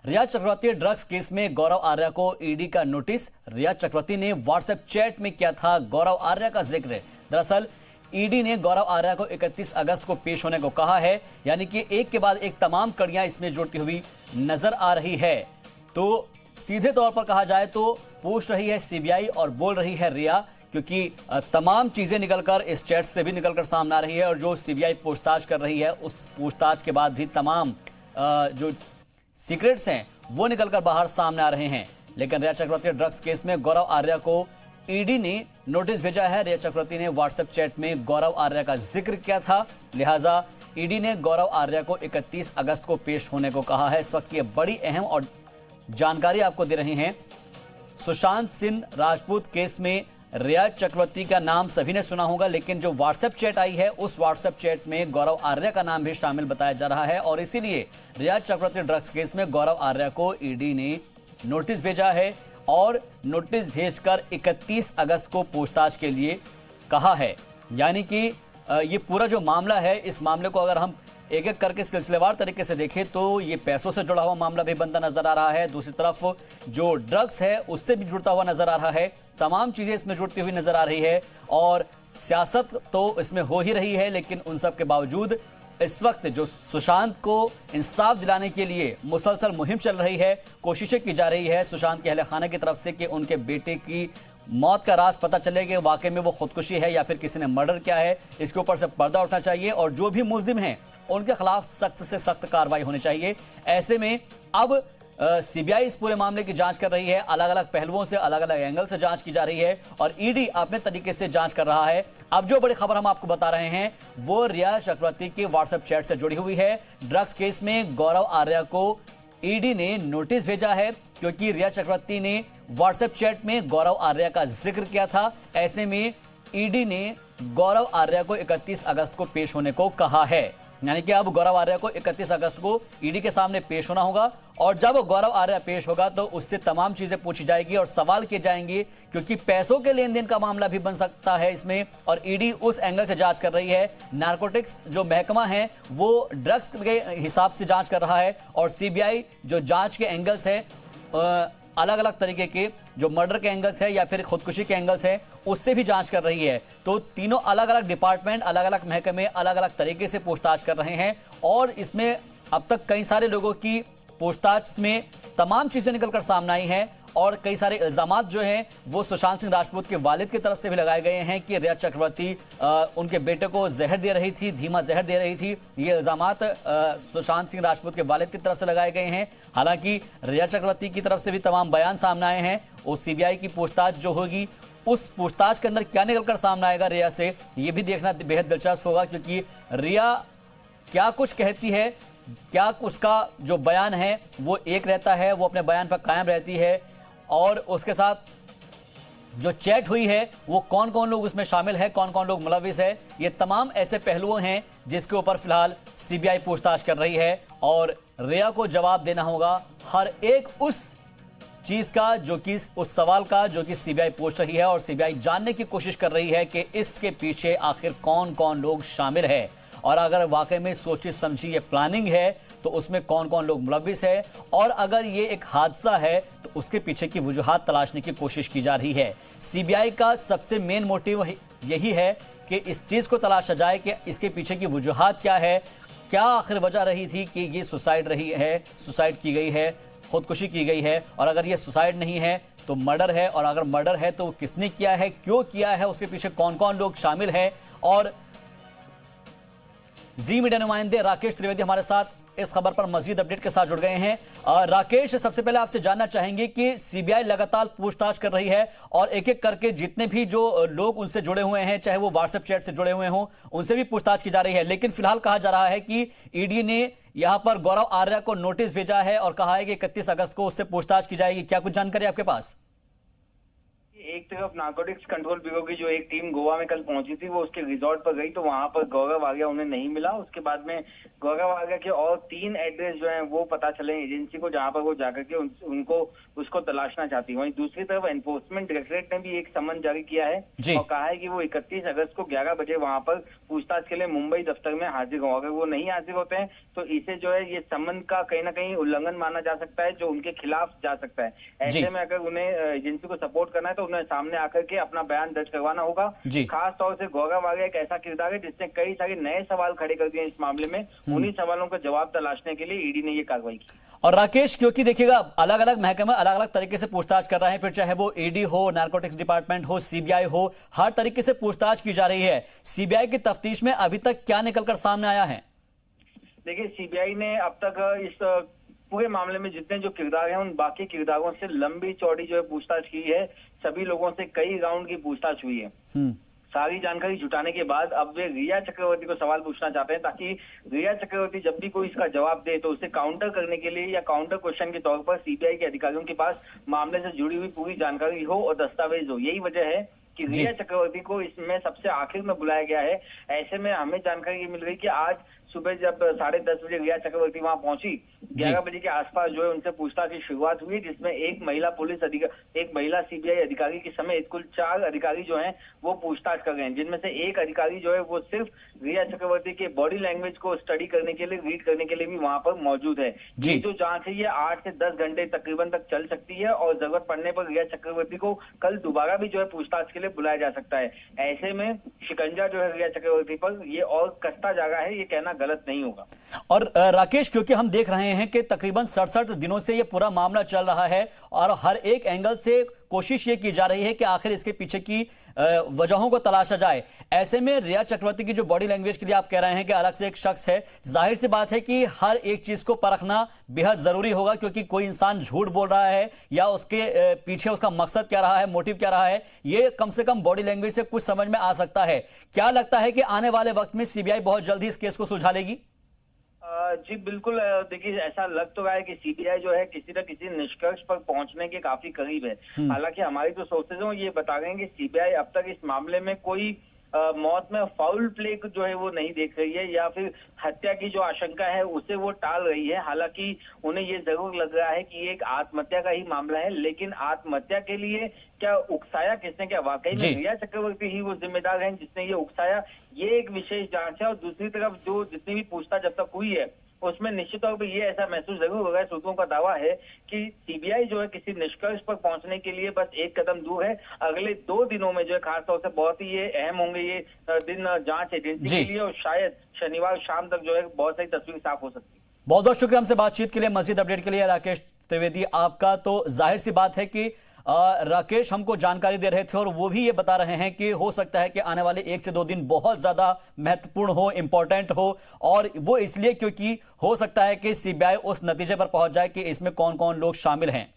रिया चक्रवर्ती drugs case में गौरव आर्या को ED का नोटिस। रिया चक्रवर्ती ने व्हाट्सएप चैट में किया था गौरव आर्या का जिक्र। दरअसल ईडी ने गौरव आर्या को 31 अगस्त को पेश होने को कहा है, यानी कि एक के बाद एक तमाम कड़ियां इसमें जुड़ती हुई नजर आ रही है। तो सीधे तौर पर कहा जाए तो पूछ रही है सीबीआई और बोल रही है रिया, क्योंकि तमाम चीजें निकलकर इस चैट से भी निकलकर सामने आ रही है और जो सीबीआई पूछताछ कर रही है उस पूछताछ के बाद भी तमाम जो सीक्रेट्स हैं वो निकलकर बाहर सामने आ रहे हैं। लेकिन रिया चक्रवर्ती ड्रग्स केस में गौरव आर्या को ईडी ने नोटिस भेजा है। रिया चक्रवर्ती ने व्हाट्सएप चैट में गौरव आर्या का जिक्र किया था, लिहाजा ईडी ने गौरव आर्या को 31 अगस्त को पेश होने को कहा है। इस वक्त ये बड़ी अहम और जानकारी आपको दे रहे हैं। सुशांत सिंह राजपूत केस में रिया चक्रवर्ती का नाम सभी ने सुना होगा, लेकिन जो व्हाट्सएप चैट आई है उस व्हाट्सएप चैट में गौरव आर्या का नाम भी शामिल बताया जा रहा है और इसीलिए रिया चक्रवर्ती ड्रग्स केस में गौरव आर्या को ईडी ने नोटिस भेजा है और नोटिस भेजकर 31 अगस्त को पूछताछ के लिए कहा है। यानी कि ये पूरा जो मामला है, इस मामले को अगर हम एक एक करके सिलसिलेवार तरीके से देखें तो ये पैसों से जुड़ा हुआ मामला भी बनता नजर आ रहा है। दूसरी तरफ जो ड्रग्स है उससे भी जुड़ता हुआ नजर आ रहा है। तमाम चीजें इसमें जुड़ती हुई नजर आ रही है और सियासत तो इसमें हो ही रही है, लेकिन उन सब के बावजूद इस वक्त जो सुशांत को इंसाफ दिलाने के लिए मुसलसल मुहिम चल रही है, कोशिशें की जा रही है सुशांत के अहले खाना की तरफ से कि उनके बेटे की मौत का राज पता चले कि वाकई में वो खुदकुशी है या फिर किसी ने मर्डर किया है। इसके ऊपर से पर्दा उठना चाहिए और जो भी मुलजिम हैं उनके खिलाफ सख्त से सख्त कार्रवाई होनी चाहिए। ऐसे में अब सीबीआई इस पूरे मामले की जांच कर रही है, अलग अलग पहलुओं से, अलग अलग एंगल से जांच की जा रही है और ईडी अपने तरीके से जांच कर रहा है। अब जो बड़ी खबर हम आपको बता रहे हैं वो रिया चक्रवर्ती की व्हाट्सएप चैट से जुड़ी हुई है। ड्रग्स केस में गौरव आर्या को ईडी ने नोटिस भेजा है क्योंकि रिया चक्रवर्ती ने व्हाट्सएप चैट में गौरव आर्या का जिक्र किया था। ऐसे में ईडी ने गौरव आर्या को 31 अगस्त को पेश होने को कहा है, यानी कि अब गौरव आर्या को 31 अगस्त को ईडी के सामने पेश होना होगा और जब गौरव आर्या पेश होगा तो उससे तमाम चीजें पूछी जाएगी और सवाल किए जाएंगे, क्योंकि पैसों के लेन देन का मामला भी बन सकता है इसमें और ईडी उस एंगल से जांच कर रही है। नारकोटिक्स जो महकमा है वो ड्रग्स के हिसाब से जांच कर रहा है और सीबीआई जो जांच के एंगल्स है, अलग अलग तरीके के जो मर्डर के एंगल्स है या फिर खुदकुशी के एंगल्स है उससे भी जांच कर रही है। तो तीनों अलग अलग डिपार्टमेंट, अलग अलग महकमे अलग अलग तरीके से पूछताछ कर रहे हैं और इसमें अब तक कई सारे लोगों की पूछताछ में तमाम चीजें निकलकर सामने आई हैं और कई सारे इल्जामात जो हैं वो सुशांत सिंह राजपूत के वालिद की तरफ से भी लगाए गए हैं कि रिया चक्रवर्ती उनके बेटे को जहर दे रही थी, धीमा जहर दे रही थी। ये इल्जामात सुशांत सिंह राजपूत के वालिद की तरफ से लगाए गए हैं। हालांकि रिया चक्रवर्ती की तरफ से भी तमाम बयान सामने आए हैं। और सीबीआई की पूछताछ जो होगी उस पूछताछ के अंदर क्या निकलकर सामने आएगा रिया से, ये भी देखना बेहद दिलचस्प होगा, क्योंकि रिया क्या कुछ कहती है, क्या उसका जो बयान है वो एक रहता है, वो अपने बयान पर कायम रहती है और उसके साथ जो चैट हुई है वो कौन कौन लोग उसमें शामिल है, कौन कौन लोग मुलविस है, ये तमाम ऐसे पहलुओं हैं जिसके ऊपर फिलहाल सीबीआई पूछताछ कर रही है और रिया को जवाब देना होगा हर एक उस चीज का जो कि उस सवाल का जो कि सीबीआई पूछ रही है और सीबीआई जानने की कोशिश कर रही है कि इसके पीछे आखिर कौन कौन लोग शामिल है और अगर वाकई में सोची समझी ये प्लानिंग है तो उसमें कौन कौन लोग मुलविस है और अगर ये एक हादसा है तो उसके पीछे की वजूहात तलाशने की कोशिश की जा रही है। सीबीआई का सबसे मेन मोटिव यही है कि इस चीज को तलाशा जाए कि इसके पीछे की वजूहात क्या है, क्या आखिर वजह रही थी कि ये सुसाइड रही है, सुसाइड की गई है, खुदकुशी की गई है और अगर ये सुसाइड नहीं है तो मर्डर है और अगर मर्डर है तो किसने किया है, क्यों किया है, उसके पीछे कौन कौन लोग शामिल है। और जी मीडिया नुमाइंदे राकेश त्रिवेदी हमारे साथ इस खबर पर मजीद अपडेट के साथ जुड़ गए हैं। राकेश, सबसे पहले आपसे जानना चाहेंगे कि सीबीआई लगातार पूछताछ कर रही है और एक एक करके जितने भी जो लोग उनसे जुड़े हुए हैं, चाहे वो व्हाट्सएप चैट से जुड़े हुए हों, उनसे भी पूछताछ की जा रही है, लेकिन फिलहाल कहा जा रहा है कि ईडी ने यहां पर गौरव आर्या को नोटिस भेजा है और कहा है कि 31 अगस्त को उससे पूछताछ की जाएगी। क्या कुछ जानकारी आपके पास? एक तरफ नारकोटिक्स कंट्रोल ब्यूरो की जो एक टीम गोवा में कल पहुंची थी, वो उसके रिजॉर्ट पर गई तो वहां पर गौरव आर्या उन्हें नहीं मिला। उसके बाद में गौरव आर्या के और 3 एड्रेस जो हैं वो पता चले एजेंसी को, जहां पर वो जाकर के उनको उसको तलाशना चाहती। वहीं दूसरी तरफ एनफोर्समेंट डायरेक्टरेट ने भी एक समन जारी किया है और कहा है कि वो 31 अगस्त को 11 बजे वहां पर पूछताछ के लिए मुंबई दफ्तर में हाजिर हो। अगर वो नहीं हाजिर होते हैं तो इसे जो है ये समन का कहीं ना कहीं उल्लंघन माना जा सकता है, जो उनके खिलाफ जा सकता है। ऐसे में अगर उन्हें एजेंसी को सपोर्ट करना है तो उन्हें सामने आकर के अपना बयान दर्ज करवाना होगा। खास तौर से गौरव आर्या एक ऐसा किरदार है जिसने कई सारे नए सवाल खड़े कर दिए इस मामले में। उन्हीं सवालों का जवाब तलाशने के लिए ईडी ने ये कार्रवाई की। और राकेश, क्योंकि देखिएगा अलग अलग महकमे अलग अलग तरीके से पूछताछ कर रहे हैं, फिर चाहे वो ईडी हो, नारकोटिक्स डिपार्टमेंट हो, सीबीआई हो, हर तरीके से पूछताछ की जा रही है। सीबीआई की तफ्तीश में अभी तक क्या निकलकर सामने आया है? देखिए, सीबीआई ने अब तक इस पूरे मामले में जितने जो किरदार हैं उन बाकी किरदारों से लंबी चौड़ी जो है पूछताछ की है। सभी लोगों से कई राउंड की पूछताछ हुई है। सारी जानकारी जुटाने के बाद अब वे रिया चक्रवर्ती को सवाल पूछना चाहते हैं, ताकि रिया चक्रवर्ती जब भी कोई इसका जवाब दे तो उसे काउंटर करने के लिए या काउंटर क्वेश्चन के तौर पर सीबीआई के अधिकारियों के पास मामले से जुड़ी हुई पूरी जानकारी हो और दस्तावेज हो। यही वजह है कि रिया चक्रवर्ती को इसमें सबसे आखिर में बुलाया गया है। ऐसे में हमें जानकारी ये मिल रही कि आज सुबह जब 10:30 बजे रिया चक्रवर्ती वहां पहुंची, 11 बजे के आसपास जो है उनसे पूछताछ की शुरुआत हुई, जिसमें एक महिला सीबीआई अधिकारी के समेत कुल 4 अधिकारी जो हैं वो पूछताछ कर रहे हैं, जिनमें से एक अधिकारी जो है वो सिर्फ रिया चक्रवर्ती के बॉडी लैंग्वेज को स्टडी करने के लिए, रीड करने के लिए भी वहां पर मौजूद है। ये जो जांच है ये 8 से 10 घंटे तकरीबन तक चल सकती है और जरूरत पड़ने पर रिया चक्रवर्ती को कल दोबारा भी जो है पूछताछ के लिए बुलाया जा सकता है। ऐसे में शिकंजा जो है रिया चक्रवर्ती पर ये और कसता जा रहा है, ये कहना गलत नहीं होगा। और राकेश, क्योंकि हम देख रहे हैं कि तकरीबन 67 दिनों से ये पूरा मामला चल रहा है और हर एक एंगल से कोशिश ये की जा रही है कि आखिर इसके पीछे की वजहों को तलाशा जाए। ऐसे में रिया चक्रवर्ती की जो बॉडी लैंग्वेज के लिए आप कह रहे हैं कि अलग से एक शख्स है, जाहिर सी बात है कि हर एक चीज को परखना बेहद जरूरी होगा, क्योंकि कोई इंसान झूठ बोल रहा है या उसके पीछे उसका मकसद क्या रहा है, मोटिव क्या रहा है, ये कम से कम बॉडी लैंग्वेज से कुछ समझ में आ सकता है। क्या लगता है कि आने वाले वक्त में सीबीआई बहुत जल्दी इस केस को सुलझा लेगी? जी बिल्कुल। देखिए, ऐसा लग तो रहा है कि सीबीआई जो है किसी न किसी निष्कर्ष पर पहुंचने के काफी करीब है। हालांकि हमारी जो सोर्सेज हैं ये बता रहे हैं कि सीबीआई अब तक इस मामले में कोई मौत में फाउल प्ले जो है वो नहीं देख रही है या फिर हत्या की जो आशंका है उसे वो टाल रही है। हालांकि उन्हें ये जरूर लग रहा है कि ये एक आत्महत्या का ही मामला है, लेकिन आत्महत्या के लिए क्या उकसाया किसने, क्या वाकई में रिया चक्रवर्ती ही वो जिम्मेदार है जिसने ये उकसाया, ये एक विशेष जांच है। और दूसरी तरफ जो जितनी भी पूछताछ जब तक हुई है उसमें निश्चित तौर पर ये ऐसा महसूस जरूर हो रहा है, सूत्रों का दावा है कि सीबीआई जो है किसी निष्कर्ष पर पहुंचने के लिए बस एक कदम दूर है। अगले 2 दिनों में जो है खासतौर से बहुत ही ये अहम होंगे ये दिन जांच एजेंसी के लिए, और शायद शनिवार शाम तक जो है बहुत सारी तस्वीर साफ हो सकती है। बहुत बहुत शुक्रिया हमसे बातचीत के लिए, मजीद अपडेट के लिए राकेश त्रिवेदी आपका। तो जाहिर सी बात है कि राकेश हमको जानकारी दे रहे थे और वो भी ये बता रहे हैं कि हो सकता है कि आने वाले 1 से 2 दिन बहुत ज्यादा महत्वपूर्ण हो, इंपॉर्टेंट हो, और वो इसलिए क्योंकि हो सकता है कि सीबीआई उस नतीजे पर पहुंच जाए कि इसमें कौन कौन लोग शामिल हैं।